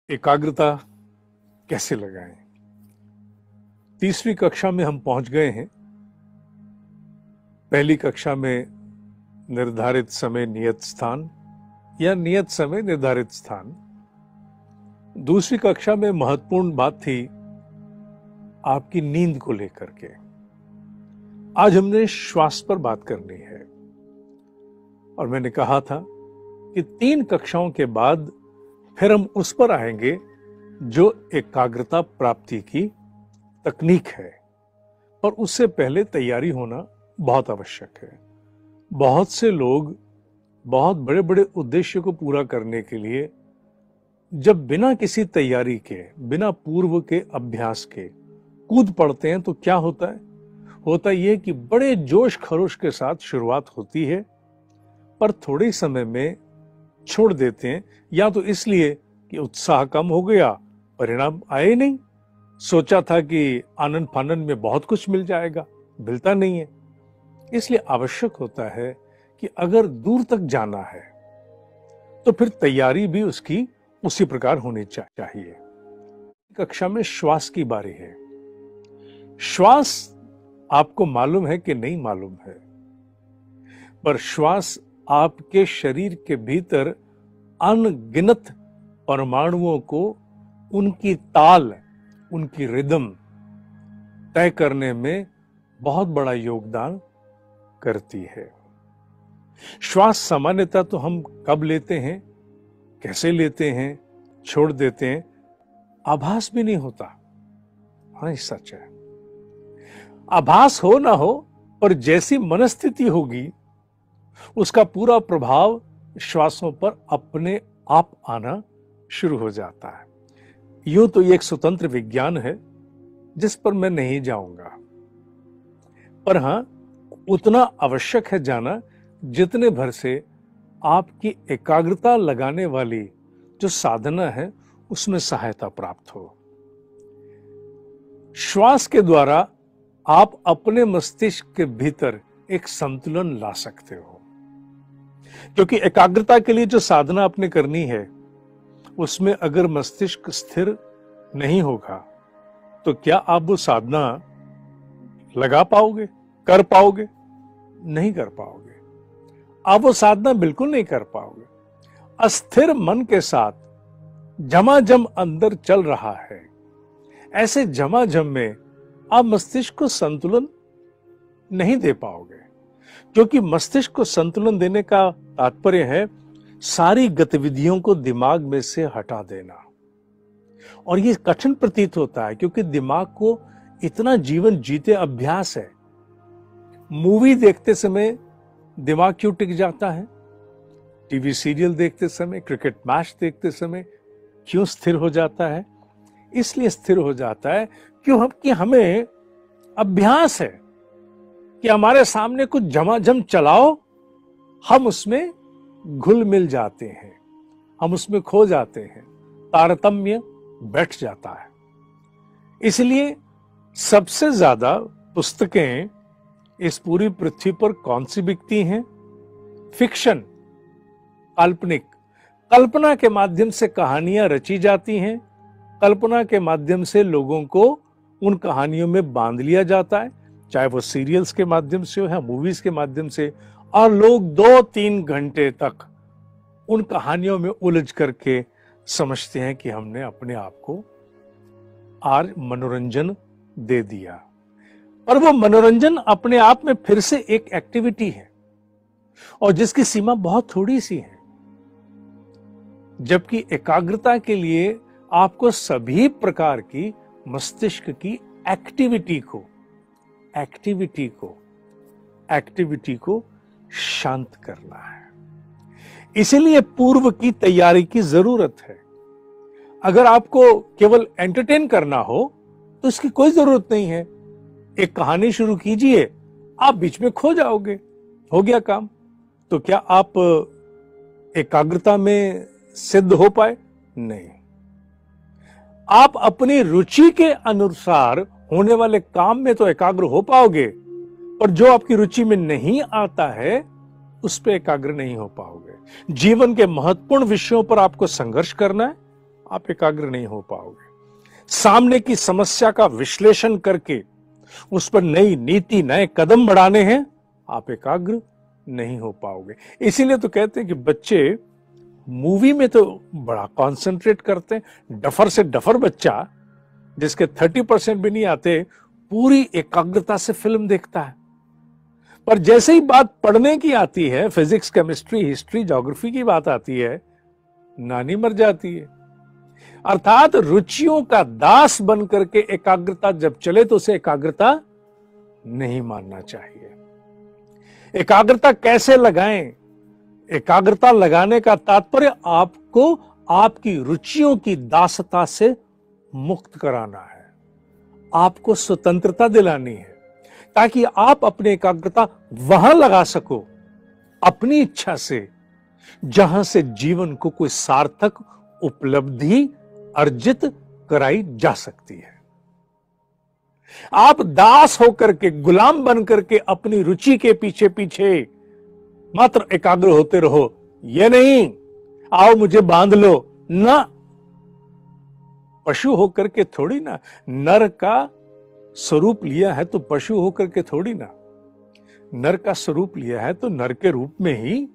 एकाग्रता कैसे लगाएं? तीसरी कक्षा में हम पहुंच गए हैं। पहली कक्षा में निर्धारित समय नियत स्थान या नियत समय निर्धारित स्थान। दूसरी कक्षा में महत्वपूर्ण बात थी आपकी नींद को लेकर के। आज हमने श्वास पर बात करनी है और मैंने कहा था कि 3 कक्षाओं के बाद फिर हम उस पर आएंगे जो एकाग्रता प्राप्ति की तकनीक है, और उससे पहले तैयारी होना बहुत आवश्यक है। बहुत से लोग बहुत बड़े बड़े उद्देश्य को पूरा करने के लिए जब बिना किसी तैयारी के, बिना पूर्व के अभ्यास के कूद पड़ते हैं तो क्या होता है? होता यह कि बड़े जोश खरोश के साथ शुरुआत होती है, पर थोड़े समय में छोड़ देते हैं, या तो इसलिए कि उत्साह कम हो गया, परिणाम आए नहीं। सोचा था कि आनंद फानंद में बहुत कुछ मिल जाएगा, मिलता नहीं है। इसलिए आवश्यक होता है कि अगर दूर तक जाना है तो फिर तैयारी भी उसकी उसी प्रकार होनी चाहिए। कक्षा में श्वास की बारी है। श्वास आपको मालूम है कि नहीं मालूम है, पर श्वास आपके शरीर के भीतर अनगिनत परमाणुओं को उनकी ताल, उनकी रिदम तय करने में बहुत बड़ा योगदान करती है। श्वास सामान्यतः तो हम कब लेते हैं, कैसे लेते हैं, छोड़ देते हैं, आभास भी नहीं होता। हाँ, ये सच है। आभास हो ना हो, पर जैसी मनस्थिति होगी उसका पूरा प्रभाव श्वासों पर अपने आप आना शुरू हो जाता है। यूं तो ये एक स्वतंत्र विज्ञान है जिस पर मैं नहीं जाऊंगा, पर हां, उतना आवश्यक है जाना जितने भर से आपकी एकाग्रता लगाने वाली जो साधना है उसमें सहायता प्राप्त हो। श्वास के द्वारा आप अपने मस्तिष्क के भीतर एक संतुलन ला सकते हो, क्योंकि एकाग्रता के लिए जो साधना आपने करनी है उसमें अगर मस्तिष्क स्थिर नहीं होगा तो क्या आप वो साधना लगा पाओगे, कर पाओगे? नहीं कर पाओगे। आप वो साधना बिल्कुल नहीं कर पाओगे। अस्थिर मन के साथ झमाझम अंदर चल रहा है। ऐसे झमाझम में आप मस्तिष्क को संतुलन नहीं दे पाओगे, क्योंकि मस्तिष्क को संतुलन देने का तात्पर्य है सारी गतिविधियों को दिमाग में से हटा देना। और ये कठिन प्रतीत होता है, क्योंकि दिमाग को इतना जीवन जीते अभ्यास है। मूवी देखते समय दिमाग क्यों टिक जाता है? टीवी सीरियल देखते समय, क्रिकेट मैच देखते समय क्यों स्थिर हो जाता है? इसलिए स्थिर हो जाता है कि हमें अभ्यास है कि हमारे सामने कुछ झमाझम चलाओ, हम उसमें घुल मिल जाते हैं, हम उसमें खो जाते हैं, तारतम्य बैठ जाता है। इसलिए सबसे ज्यादा पुस्तकें इस पूरी पृथ्वी पर कौन सी बिकती हैं? फिक्शन, काल्पनिक। कल्पना के माध्यम से कहानियां रची जाती हैं, कल्पना के माध्यम से लोगों को उन कहानियों में बांध लिया जाता है, चाहे वो सीरियल्स के माध्यम से हो या मूवीज के माध्यम से, और लोग 2-3 घंटे तक उन कहानियों में उलझ करके समझते हैं कि हमने अपने आप को आज मनोरंजन दे दिया। पर वो मनोरंजन अपने आप में फिर से एक एक्टिविटी है और जिसकी सीमा बहुत थोड़ी सी है, जबकि एकाग्रता के लिए आपको सभी प्रकार की मस्तिष्क की एक्टिविटी को शांत करना है। इसीलिए पूर्व की तैयारी की जरूरत है। अगर आपको केवल एंटरटेन करना हो तो इसकी कोई जरूरत नहीं है। एक कहानी शुरू कीजिए, आप बीच में खो जाओगे, हो गया काम। तो क्या आप एकाग्रता में सिद्ध हो पाए? नहीं। आप अपनी रुचि के अनुसार होने वाले काम में तो एकाग्र हो पाओगे, पर जो आपकी रुचि में नहीं आता है उस पे एकाग्र नहीं हो पाओगे। जीवन के महत्वपूर्ण विषयों पर आपको संघर्ष करना है, आप एकाग्र नहीं हो पाओगे। सामने की समस्या का विश्लेषण करके उस पर नई नीति, नए कदम बढ़ाने हैं, आप एकाग्र नहीं हो पाओगे। इसीलिए तो कहते हैं कि बच्चे मूवी में तो बड़ा कंसंट्रेट करते हैं। डफर से डफर बच्चा जिसके 30% भी नहीं आते, पूरी एकाग्रता से फिल्म देखता है। पर जैसे ही बात पढ़ने की आती है, फिजिक्स, केमिस्ट्री, हिस्ट्री, ज्योग्राफी की बात आती है, नानी मर जाती है। अर्थात रुचियों का दास बनकर के एकाग्रता जब चले तो उसे एकाग्रता नहीं मानना चाहिए। एकाग्रता कैसे लगाएं? एकाग्रता लगाने का तात्पर्य आपको आपकी रुचियों की दासता से मुक्त कराना है, आपको स्वतंत्रता दिलानी है, ताकि आप अपनी एकाग्रता वहां लगा सको अपनी इच्छा से, जहां से जीवन को कोई सार्थक उपलब्धि अर्जित कराई जा सकती है। आप दास होकर के, गुलाम बन करके अपनी रुचि के पीछे पीछे मात्र एकाग्र होते रहो, ये नहीं आओ मुझे बांध लो ना। पशु होकर के थोड़ी ना, नर का स्वरूप लिया है तो पशु होकर के थोड़ी ना, नर का स्वरूप लिया है तो नर के रूप में ही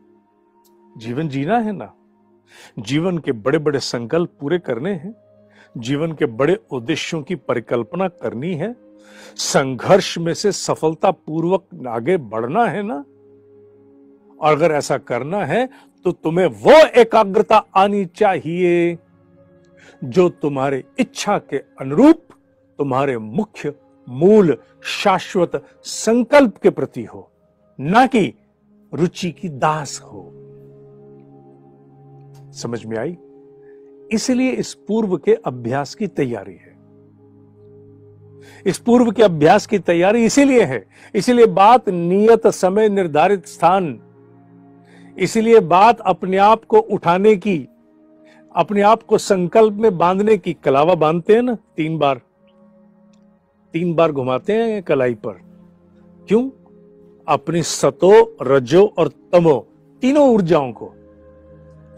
जीवन जीना है ना। जीवन के बड़े बड़े संकल्प पूरे करने हैं, जीवन के बड़े उद्देश्यों की परिकल्पना करनी है, संघर्ष में से सफलता पूर्वक आगे बढ़ना है ना। और अगर ऐसा करना है तो तुम्हें वो एकाग्रता आनी चाहिए जो तुम्हारे इच्छा के अनुरूप तुम्हारे मुख्य मूल शाश्वत संकल्प के प्रति हो, ना कि रुचि की दास हो। समझ में आई? इसलिए इस पूर्व के अभ्यास की तैयारी है। इस पूर्व के अभ्यास की तैयारी इसीलिए है, इसीलिए बात नियत समय निर्धारित स्थान, इसीलिए बात अपने आप को उठाने की, अपने आप को संकल्प में बांधने की। कलावा बांधते हैं ना, 3 बार घुमाते हैं कलाई पर। क्यों? अपनी सतो, रजो और तमो, तीनों ऊर्जाओं को।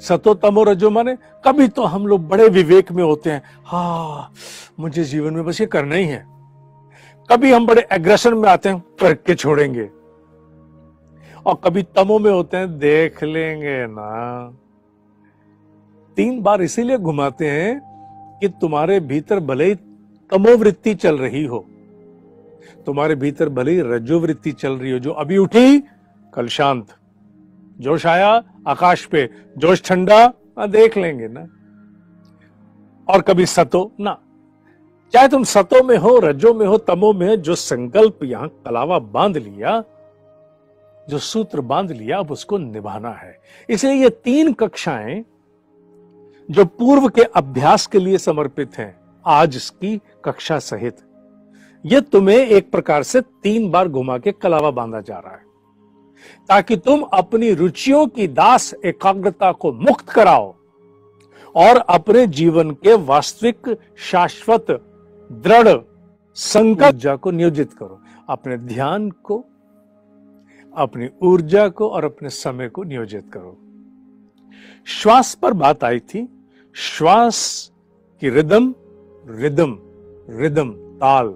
सतो, तमो, रजो माने कभी तो हम लोग बड़े विवेक में होते हैं, हाँ मुझे जीवन में बस ये करना ही है। कभी हम बड़े एग्रेशन में आते हैं, करके छोड़ेंगे। और कभी तमो में होते हैं, देख लेंगे ना। 3 बार इसीलिए घुमाते हैं कि तुम्हारे भीतर भले ही तमोवृत्ति चल रही हो, तुम्हारे भीतर भले ही रजोवृत्ति चल रही हो, जो अभी उठी कल शांत, जोश आया आकाश पे, जोश ठंडा देख लेंगे ना। और कभी सतो ना, चाहे तुम सतो में हो, रजो में हो, तमो में हो, जो संकल्प यहां कलावा बांध लिया, जो सूत्र बांध लिया, अब उसको निभाना है। इसलिए ये 3 कक्षाएं जो पूर्व के अभ्यास के लिए समर्पित हैं, आज इसकी कक्षा सहित, ये तुम्हें एक प्रकार से 3 बार घुमा के कलावा बांधा जा रहा है, ताकि तुम अपनी रुचियों की दास एकाग्रता को मुक्त कराओ और अपने जीवन के वास्तविक, शाश्वत, दृढ़ संकल्प को नियोजित करो। अपने ध्यान को, अपनी ऊर्जा को और अपने समय को नियोजित करो। श्वास पर बात आई थी। श्वास की रिदम, रिदम, रिदम, ताल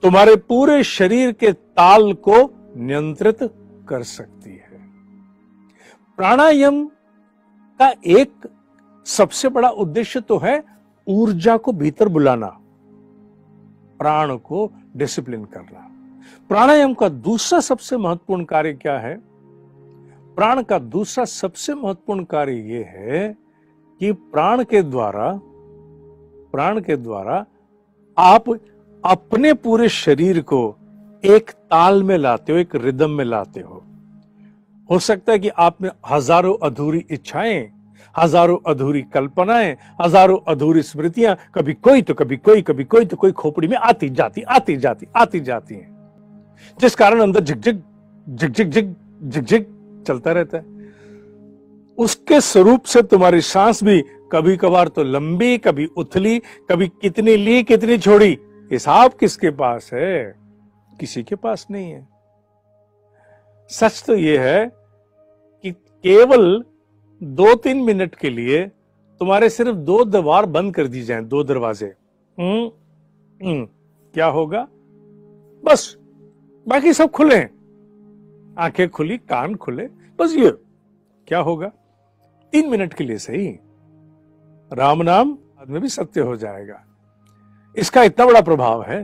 तुम्हारे पूरे शरीर के ताल को नियंत्रित कर सकती है। प्राणायाम का एक सबसे बड़ा उद्देश्य तो है ऊर्जा को भीतर बुलाना, प्राण को डिसिप्लिन करना। प्राणायाम का दूसरा सबसे महत्वपूर्ण कार्य क्या है? प्राण का दूसरा सबसे महत्वपूर्ण कार्य यह है कि प्राण के द्वारा आप अपने पूरे शरीर को एक ताल में लाते हो, एक रिदम में लाते हो सकता है कि आप में हजारों अधूरी इच्छाएं, हजारों अधूरी कल्पनाएं, हजारों अधूरी स्मृतियां, कभी कोई तो कभी कोई, कभी कोई तो कोई खोपड़ी में आती जाती हैं, जिस कारण अंदर झिकझिक झिकझिक झिक झिकझिक चलता रहता है। उसके स्वरूप से तुम्हारी सांस भी कभी कभार तो लंबी, कभी उथली, कभी कितनी ली कितनी छोड़ी, हिसाब किसके पास है? किसी के पास नहीं है। सच तो यह है कि केवल 2-3 मिनट के लिए तुम्हारे सिर्फ 2 द्वार बंद कर दी जाएं, 2 दरवाजे, क्या होगा? बस बाकी सब खुले हैं, आंखें खुली, कान खुले, बस ये क्या होगा? 3 मिनट के लिए सही, राम नाम बाद में भी सत्य हो जाएगा। इसका इतना बड़ा प्रभाव है।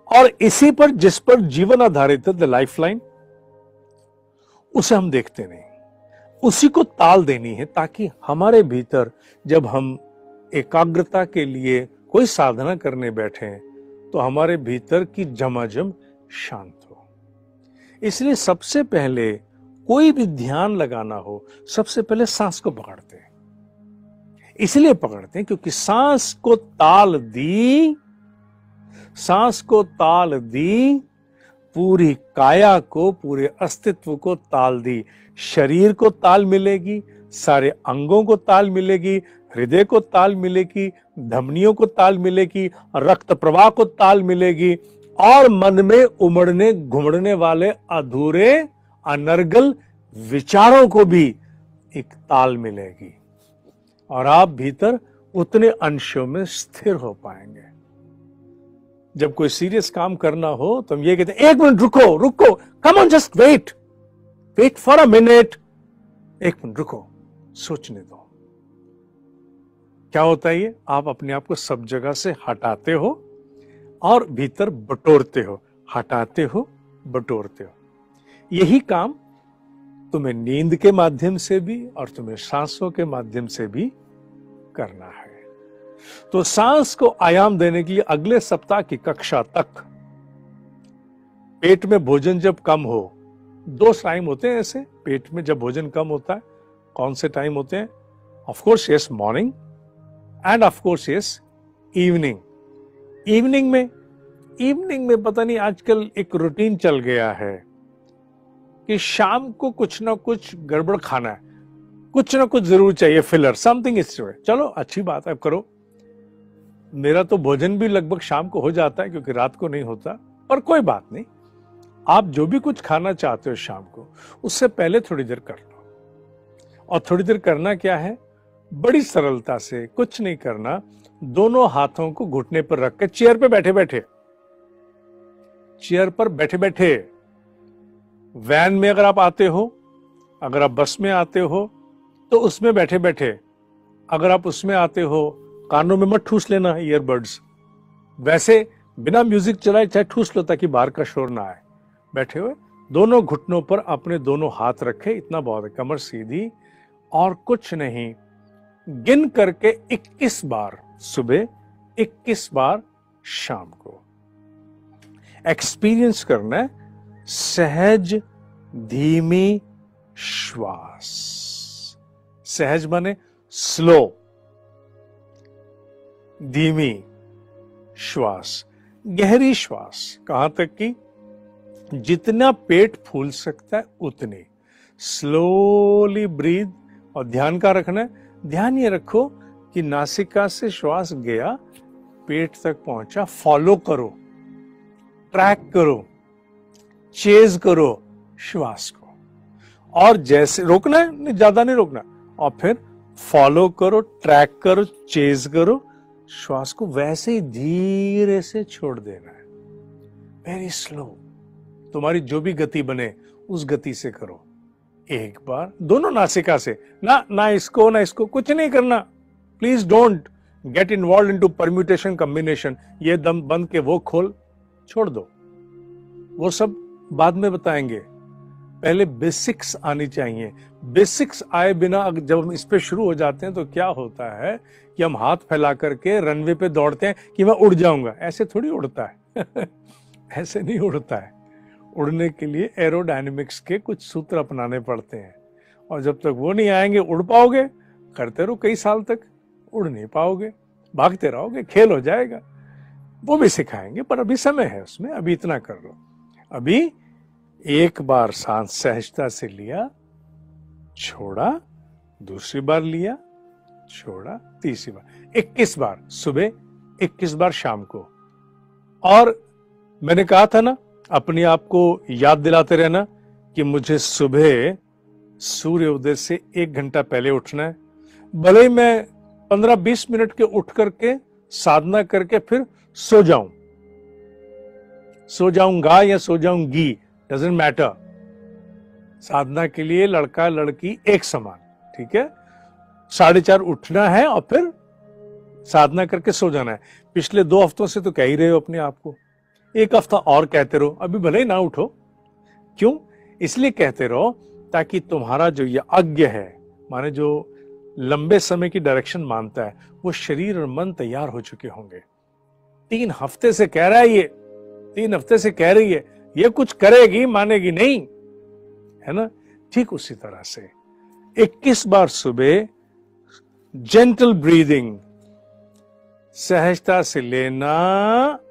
और इसी पर, जिस पर जीवन आधारित है, द लाइफलाइन, उसे हम देखते नहीं, उसी को ताल देनी है, ताकि हमारे भीतर जब हम एकाग्रता के लिए कोई साधना करने बैठे तो हमारे भीतर की झमाझम शांत हो। इसलिए सबसे पहले कोई भी ध्यान लगाना हो, सबसे पहले सांस को पकड़ते हैं। इसलिए पकड़ते हैं क्योंकि सांस को ताल दी, सांस को ताल दी, पूरी काया को, पूरे अस्तित्व को ताल दी। शरीर को ताल मिलेगी, सारे अंगों को ताल मिलेगी, हृदय को ताल मिलेगी, धमनियों को ताल मिलेगी, रक्त प्रवाह को ताल मिलेगी, और मन में उमड़ने घुमड़ने वाले अधूरे अनर्गल विचारों को भी एक ताल मिलेगी, और आप भीतर उतने अंशों में स्थिर हो पाएंगे। जब कोई सीरियस काम करना हो तो हम ये कहते हैं, 1 मिनट रुको, रुको, come on, just wait for a minute, 1 minute रुको, सोचने दो। क्या होता है ये? आप अपने आप को सब जगह से हटाते हो और भीतर बटोरते हो, हटाते हो, बटोरते हो। यही काम तुम्हें नींद के माध्यम से भी और तुम्हें सांसों के माध्यम से भी करना है। तो सांस को आयाम देने के लिए अगले सप्ताह की कक्षा तक पेट में भोजन जब कम हो, 2 टाइम होते हैं ऐसे पेट में जब भोजन कम होता है। कौन से टाइम होते हैं? Of course yes, morning, end of course yes, evening. Evening में पता नहीं आजकल एक रूटीन चल गया है कि शाम को कुछ ना कुछ गड़बड़ खाना है, कुछ ना कुछ जरूर चाहिए, फिलर, समथिंग इज। चलो अच्छी बात है, करो। मेरा तो भोजन भी लगभग शाम को हो जाता है क्योंकि रात को नहीं होता, पर कोई बात नहीं। आप जो भी कुछ खाना चाहते हो शाम को, उससे पहले थोड़ी देर कर लो। और थोड़ी देर करना क्या है? बड़ी सरलता से कुछ नहीं करना, दोनों हाथों को घुटने पर रख के चेयर पे बैठे बैठे, चेयर पर बैठे बैठे, वैन में अगर आप आते हो, अगर आप बस में आते हो तो उसमें बैठे बैठे, अगर आप उसमें आते हो कानों में मत ठूस लेना ईयरबड्स, वैसे बिना म्यूजिक चलाए चाहे ठूस लो ताकि बाहर का शोर ना आए। बैठे हुए दोनों घुटनों पर अपने दोनों हाथ रखे, इतना बहुत है, कमर सीधी, और कुछ नहीं, गिन करके 21 बार सुबह, 21 बार शाम को एक्सपीरियंस करना है सहज धीमी श्वास। सहज माने स्लो, धीमी श्वास, गहरी श्वास। कहां तक की? जितना पेट फूल सकता है उतनी। Slowly breathe. और ध्यान का रखना है, ध्यान ये रखो कि नासिका से श्वास गया, पेट तक पहुंचा, फॉलो करो, ट्रैक करो, चेज करो श्वास को। और जैसे रोकना है, नहीं, ज्यादा नहीं रोकना, और फिर फॉलो करो, ट्रैक करो, चेज करो श्वास को, वैसे ही धीरे से छोड़ देना है, वेरी स्लो। तुम्हारी जो भी गति बने उस गति से करो। एक बार दोनों नासिका से, ना इसको ना इसको, कुछ नहीं करना। Please don't get involve into permutation combination, ये दम बंद के वो खोल, छोड़ दो, वो सब बाद में बताएंगे। पहले बेसिक्स आनी चाहिए। बेसिक्स आए बिना जब हम इस पे शुरू हो जाते हैं तो क्या होता है कि हम हाथ फैला करके रनवे पे दौड़ते हैं कि मैं उड़ जाऊंगा। ऐसे थोड़ी उड़ता है ऐसे नहीं उड़ता है। उड़ने के लिए एरोडायनेमिक्स के कुछ सूत्र अपनाने पड़ते हैं, और जब तक वो नहीं आएंगे उड़ पाओगे, करते रहो कई साल तक, उड़ नहीं पाओगे, भागते रहोगे, खेल हो जाएगा। वो भी सिखाएंगे, पर अभी समय है उसमें, अभी इतना कर लो। अभी एक बार सांस सहजता से लिया, छोड़ा, दूसरी बार लिया, छोड़ा, तीसरी बार, 21 बार सुबह, 21 बार शाम को। और मैंने कहा था ना, अपने आप को याद दिलाते रहना कि मुझे सुबह सूर्योदय से 1 घंटा पहले उठना है, भले ही मैं 15-20 मिनट के उठ करके साधना करके फिर सो जाऊंगा या सो जाऊंगी, डजेंट मैटर। साधना के लिए लड़का लड़की एक समान, ठीक है। 4:30 उठना है और फिर साधना करके सो जाना है। पिछले 2 हफ्तों से तो कह ही रहे हो अपने आप को, 1 हफ्ता और कहते रहो, अभी भले ही ना उठो। क्यों? इसलिए कहते रहो ताकि तुम्हारा जो ये अज्ञ है, माने जो लंबे समय की डायरेक्शन मानता है, वो शरीर और मन तैयार हो चुके होंगे। 3 हफ्ते से कह रहा है ये, 3 हफ्ते से कह रही है, ये कुछ करेगी मानेगी नहीं, है ना। ठीक उसी तरह से 21 बार सुबह जेंटल ब्रीदिंग, सहजता से लेना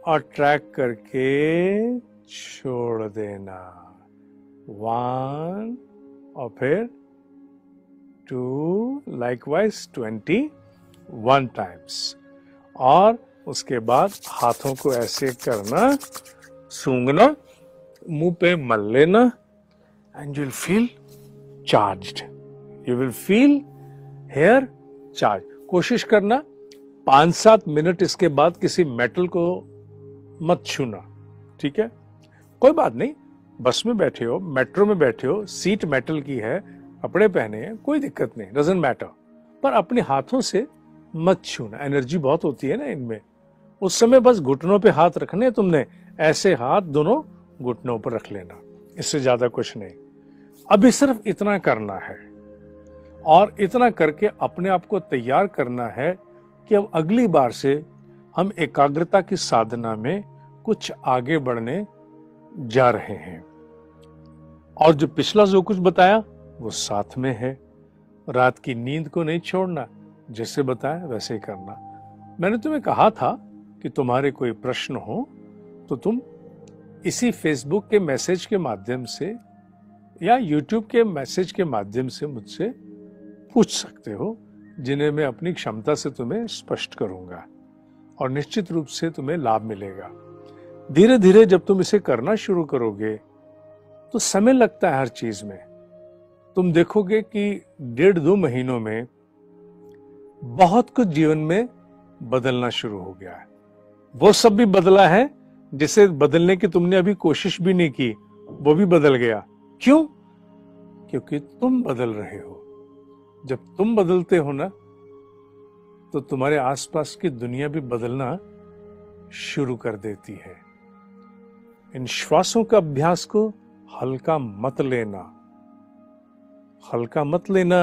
और ट्रैक करके छोड़ देना। 1 और फिर 2, लाइकवाइज 21 टाइम्स। और उसके बाद हाथों को ऐसे करना, सूंघना, मुंह पे मल लेना, and you'll feel charged. You will feel here charged. कोशिश करना 5-7 मिनट इसके बाद किसी मेटल को मत छूना, ठीक है। कोई बात नहीं, बस में बैठे हो, मेट्रो में बैठे हो, सीट मेटल की है, कपड़े पहने हैं, कोई दिक्कत नहीं, डजंट मैटर। पर अपने हाथों से मत छूना, एनर्जी बहुत होती है ना इनमें। उस समय बस घुटनों पे हाथ रखने तुमने, ऐसे हाथ दोनों घुटनों पर रख लेना, इससे ज्यादा कुछ नहीं। अभी सिर्फ इतना करना है और इतना करके अपने आप को तैयार करना है कि अब अगली बार से हम एकाग्रता की साधना में कुछ आगे बढ़ने जा रहे हैं। और जो पिछला जो कुछ बताया वो साथ में है। रात की नींद को नहीं छोड़ना, जैसे बताया वैसे ही करना। मैंने तुम्हें कहा था कि तुम्हारे कोई प्रश्न हो तो तुम इसी फेसबुक के मैसेज के माध्यम से या यूट्यूब के मैसेज के माध्यम से मुझसे पूछ सकते हो, जिन्हें मैं अपनी क्षमता से तुम्हें स्पष्ट करूंगा और निश्चित रूप से तुम्हें लाभ मिलेगा। धीरे धीरे जब तुम इसे करना शुरू करोगे तो समय लगता है हर चीज में। तुम देखोगे कि 1.5-2 महीनों में बहुत कुछ जीवन में बदलना शुरू हो गया है। वो सब भी बदला है जिसे बदलने की तुमने अभी कोशिश भी नहीं की, वो भी बदल गया। क्यों? क्योंकि तुम बदल रहे हो। जब तुम बदलते हो ना, तो तुम्हारे आसपास की दुनिया भी बदलना शुरू कर देती है। इन श्वासों का अभ्यास को हल्का मत लेना, हल्का मत लेना,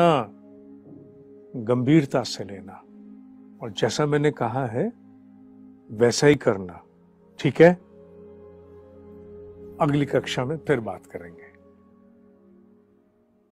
गंभीरता से लेना। और जैसा मैंने कहा है वैसा ही करना, ठीक है। अगली कक्षा में फिर बात करेंगे।